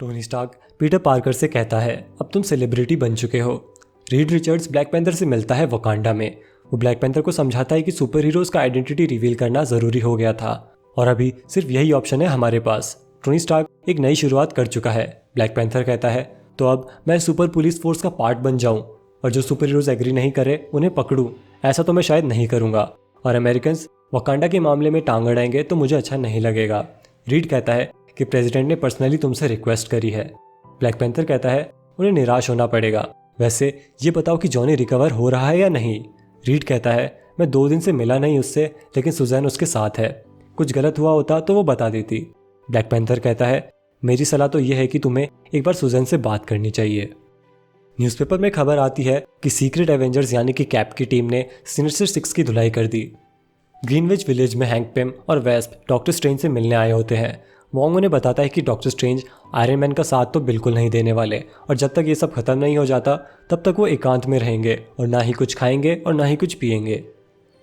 Tony Stark Peter Parker से कहता है, अब तुम सेलिब्रिटी बन चुके हो। रीड रिचर्ड्स ब्लैक पैंथर से मिलता है वकांडा में। वो ब्लैक पैंथर को समझाता है कि सुपर हीरोज का आइडेंटिटी रिवील करना ज़रूरी हो गया था और अभी सिर्फ यही ऑप्शन है हमारे पास। टोनी स्टार्क एक नई शुरुआत कर चुका है। ब्लैक पैंथर कहता है, तो अब मैं सुपर पुलिस फोर्स का पार्ट बन जाऊं और जो सुपर हीरोज एग्री नहीं करे उन्हें पकड़ूं। ऐसा तो मैं शायद नहीं करूंगा और अमेरिकन्स वकांडा के मामले में टांग अड़ाएंगे तो मुझे अच्छा नहीं लगेगा। रीड कहता है कि प्रेसिडेंट ने पर्सनली तुमसे रिक्वेस्ट करी है। ब्लैक पैंथर कहता है, उन्हें निराश होना पड़ेगा। वैसे ये बताओ कि जॉनी रिकवर हो रहा है या नहीं। रीड कहता है, मैं 2 दिन से मिला नहीं उससे, लेकिन सुजैन उसके साथ है। कुछ गलत हुआ होता तो वो बता देती। ब्लैक पैंथर कहता है, मेरी सलाह तो यह है कि तुम्हें एक बार सुजैन से बात करनी चाहिए। न्यूज़पेपर में खबर आती है कि सीक्रेट एवेंजर्स यानी कि कैप की टीम ने सिनिस्टर 6 की धुलाई कर दी। ग्रीनविच विलेज में हैंक पिम और वेस्प डॉक्टर स्ट्रेंज से मिलने आए होते हैं। वॉन्ग उन्हें बताता है कि डॉक्टर स्ट्रेंज आयरन मैन का साथ तो बिल्कुल नहीं देने वाले और जब तक ये सब खत्म नहीं हो जाता तब तक वो एकांत में रहेंगे और ना ही कुछ खाएंगे और ना ही कुछ पिएंगे।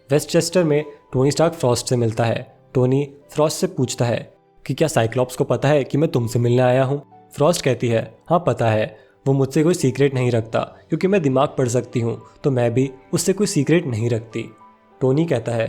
वेस्टचेस्टर में टोनी स्टार्क फ्रॉस्ट से मिलता है। टोनी फ्रॉस्ट से पूछता है कि क्या साइक्लॉप्स को पता है कि मैं तुमसे मिलने आया हूँ। फ्रॉस्ट कहती है, हाँ पता है, वो मुझसे कोई सीक्रेट नहीं रखता क्योंकि मैं दिमाग पढ़ सकती हूँ, तो मैं भी उससे कोई सीक्रेट नहीं रखती। टोनी कहता है,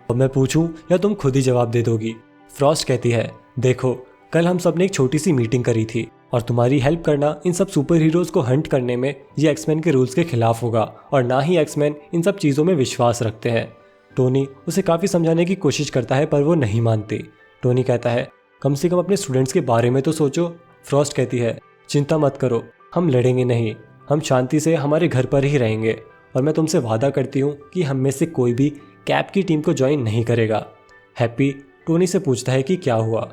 अब मैं पूछूं या तुम खुद ही जवाब दे दोगी। फ्रॉस्ट कहती है, देखो कल हम सब ने एक छोटी सी मीटिंग करी थी और तुम्हारी हेल्प करना इन सब सुपर हीरोज़ को हंट करने में ये एक्समैन के रूल्स के खिलाफ होगा और ना ही एक्समैन इन सब चीज़ों में विश्वास रखते हैं। टोनी उसे काफ़ी समझाने की कोशिश करता है पर वो नहीं मानती। टोनी कहता है, कम से कम अपने स्टूडेंट्स के बारे में तो सोचो। फ्रॉस्ट कहती है, चिंता मत करो, हम लड़ेंगे नहीं, हम शांति से हमारे घर पर ही रहेंगे और मैं तुमसे वादा करती हूँ कि हम में से कोई भी कैप की टीम को ज्वाइन नहीं करेगा। हैप्पी टोनी से पूछता है कि क्या हुआ।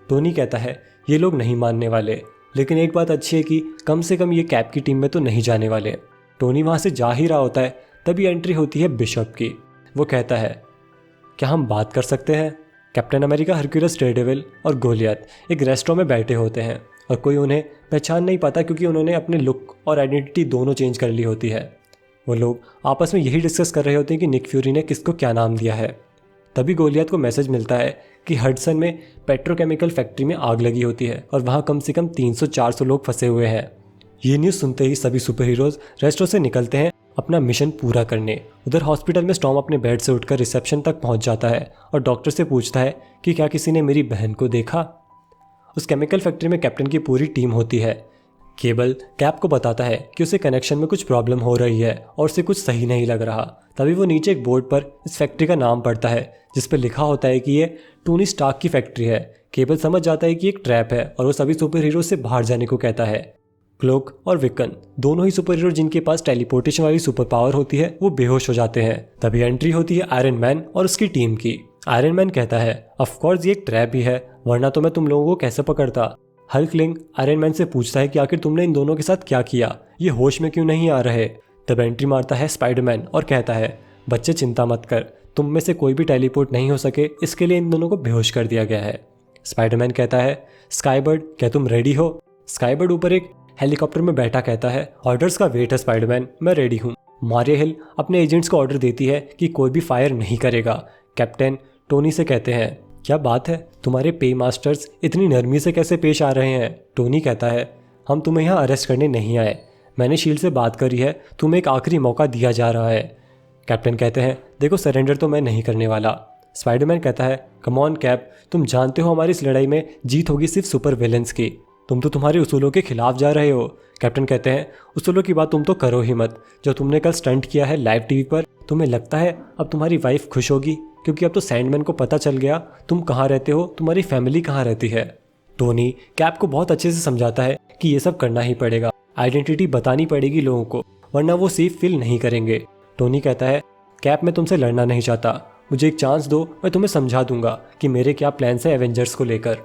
टोनी कहता है, ये लोग नहीं मानने वाले, लेकिन एक बात अच्छी है कि कम से कम ये कैप की टीम में तो नहीं जाने वाले। टोनी वहाँ से जा ही रहा होता है तभी एंट्री होती है बिशप की। वो कहता है, क्या हम बात कर सकते हैं। कैप्टन अमेरिका, हरक्यूलस, डेयरडेविल और गोलियत एक रेस्टोरेंट में बैठे होते हैं और कोई उन्हें पहचान नहीं पाता क्योंकि उन्होंने अपने लुक और आइडेंटिटी दोनों चेंज कर ली होती है। वो लोग आपस में यही डिस्कस कर रहे होते हैं कि निक फ्यूरी ने किसको क्या नाम दिया है। तभी गोलियत को मैसेज मिलता है कि हडसन में पेट्रोकेमिकल फैक्ट्री में आग लगी होती है और वहाँ कम से कम 300-400 लोग फंसे हुए हैं। ये न्यूज़ सुनते ही सभी सुपर हीरोज़ रेस्टोरेंट से निकलते हैं अपना मिशन पूरा करने। उधर हॉस्पिटल में स्टॉर्म अपने बेड से उठकर रिसेप्शन तक पहुँच जाता है और डॉक्टर से पूछता है कि क्या किसी ने मेरी बहन को देखा। उस केमिकल फैक्ट्री में कैप्टन की पूरी टीम होती है। केबल कैप को बताता है कि उसे कनेक्शन में कुछ प्रॉब्लम हो रही है और उसे कुछ सही नहीं लग रहा। तभी वो नीचे एक बोर्ड पर इस फैक्ट्री का नाम पढ़ता है जिस पर लिखा होता है कि ये टोनी स्टार्क की फैक्ट्री है। केबल समझ जाता है कि एक ट्रैप है और वो सभी सुपर हीरो से बाहर जाने को कहता है। क्लोक और विकन दोनों ही सुपर हीरो जिनके पास टेलीपोर्टेशन वाली सुपर पावर होती है वो बेहोश हो जाते हैं। तभी एंट्री होती है आयरन मैन और उसकी टीम की। आयरन मैन कहता है, ऑफ कोर्स ये एक ट्रैप ही है, वरना तो मैं तुम लोगों को कैसे पकड़ता। हल्कलिंग आयरन मैन से पूछता है कि आखिर तुमने इन दोनों के साथ क्या किया, ये होश में क्यों नहीं आ रहे। तब एंट्री मारता है स्पाइडरमैन और कहता है, बच्चे चिंता मत कर, तुम में से कोई भी टेलीपोर्ट नहीं हो सके, इसके लिए इन दोनों को बेहोश कर दिया गया है। स्पाइडरमैन कहता है, स्काईबर्ड क्या तुम रेडी हो। स्काईबर्ड ऊपर एक हेलीकॉप्टर में बैठा कहता है, ऑर्डर्स का वेट है स्पाइडरमैन, मैं रेडी हूँ। मारिया हिल अपने एजेंट्स को ऑर्डर देती है कि कोई भी फायर नहीं करेगा। कैप्टन टोनी से कहते हैं, क्या बात है, तुम्हारे पे मास्टर्स इतनी नरमी से कैसे पेश आ रहे हैं। टोनी कहता है, हम तुम्हें यहाँ अरेस्ट करने नहीं आए, मैंने शील्ड से बात करी है, तुम्हें एक आखिरी मौका दिया जा रहा है। कैप्टन कहते हैं, देखो सरेंडर तो मैं नहीं करने वाला। स्पाइडरमैन कहता है, कम ऑन कैप, तुम जानते हो हमारी इस लड़ाई में जीत होगी सिर्फ सुपर विलेंस की, तुम तो तुम्हारे उसूलों के खिलाफ जा रहे हो। कैप्टन कहते हैं, उसूलों की बात तुम तो करो ही मत, जो तुमने कल स्टंट किया है लाइव टीवी पर, तुम्हें लगता है अब तुम्हारी वाइफ खुश होगी, क्योंकि अब तो सैंडमैन को पता चल गया तुम कहाँ रहते हो, तुम्हारी फैमिली कहाँ रहती है। टोनी कैप को बहुत अच्छे से समझाता है कि ये सब करना ही पड़ेगा, आइडेंटिटी बतानी पड़ेगी लोगों को, वरना वो सेफ फील नहीं करेंगे। टोनी कहता है, कैप मैं तुमसे लड़ना नहीं चाहता, मुझे एक चांस दो, मैं तुम्हें समझा दूंगा कि मेरे क्या प्लान्स है एवेंजर्स को लेकर।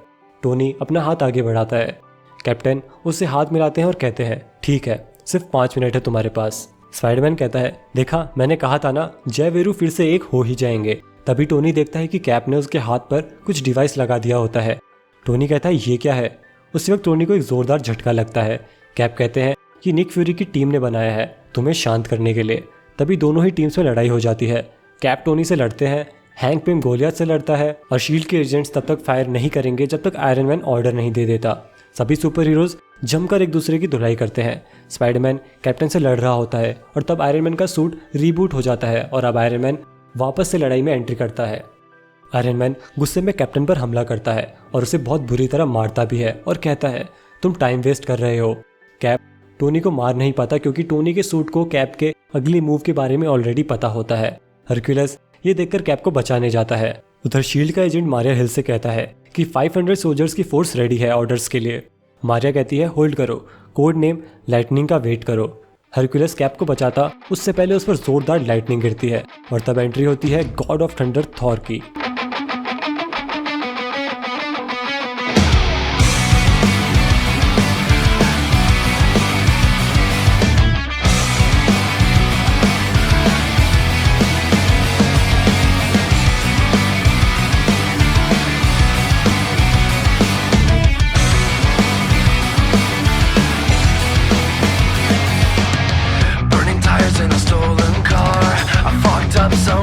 टोनी अपना हाथ आगे बढ़ाता है। कैप्टन उससे हाथ मिलाते हैं और कहते हैं, ठीक है, सिर्फ 5 मिनट है तुम्हारे पास। स्पाइडरमैन कहता है, देखा मैंने कहा था ना, जय वीरू फिर से एक हो ही जाएंगे। तभी टोनी देखता है कि कैप ने उसके हाथ पर कुछ डिवाइस लगा दिया होता है। टोनी कहता है, ये क्या है। उसी वक्त टोनी को एक जोरदार झटका लगता है। कैप कहते हैं कि निक फ्यूरी की टीम ने बनाया है तुम्हें शांत करने के लिए। तभी दोनों ही टीम्स में लड़ाई हो जाती है। कैप टोनी से लड़ते हैं, हैंक पिम गोलियत से लड़ता है और शील्ड के एजेंट्स तब तक फायर नहीं करेंगे जब तक आयरन मैन ऑर्डर नहीं दे देता। सभी सुपर हीरोज जमकर एक दूसरे की धुलाई करते हैं। स्पाइडरमैन कैप्टन से लड़ रहा होता है और तब आयरन मैन का सूट रीबूट हो जाता है और अब आयरन मैन वापस से लड़ाई में एंट्री करता है। आयरन मैन गुस्से में कैप्टन पर हमला करता है और उसे बहुत बुरी तरह मारता भी है और कहता है, तुम टाइम वेस्ट कर रहे हो। कैप टोनी को मार नहीं पाता क्योंकि टोनी के सूट को कैप के अगली मूव के बारे में ऑलरेडी पता होता है। हरक्यूलिस ये देखकर कैप को बचाने जाता है। उधर शील्ड का एजेंट मारिया हिल से कहता है कि 500 सोल्जर्स की फोर्स रेडी है ऑर्डर्स के लिए। मारिया कहती है, होल्ड करो, कोड नेम लाइटनिंग का वेट करो। हरक्यूलिस कैप को बचाता उससे पहले उस पर जोरदार लाइटनिंग गिरती है और तब एंट्री होती है गॉड ऑफ थंडर थॉर की। In a stolen car, I fucked up so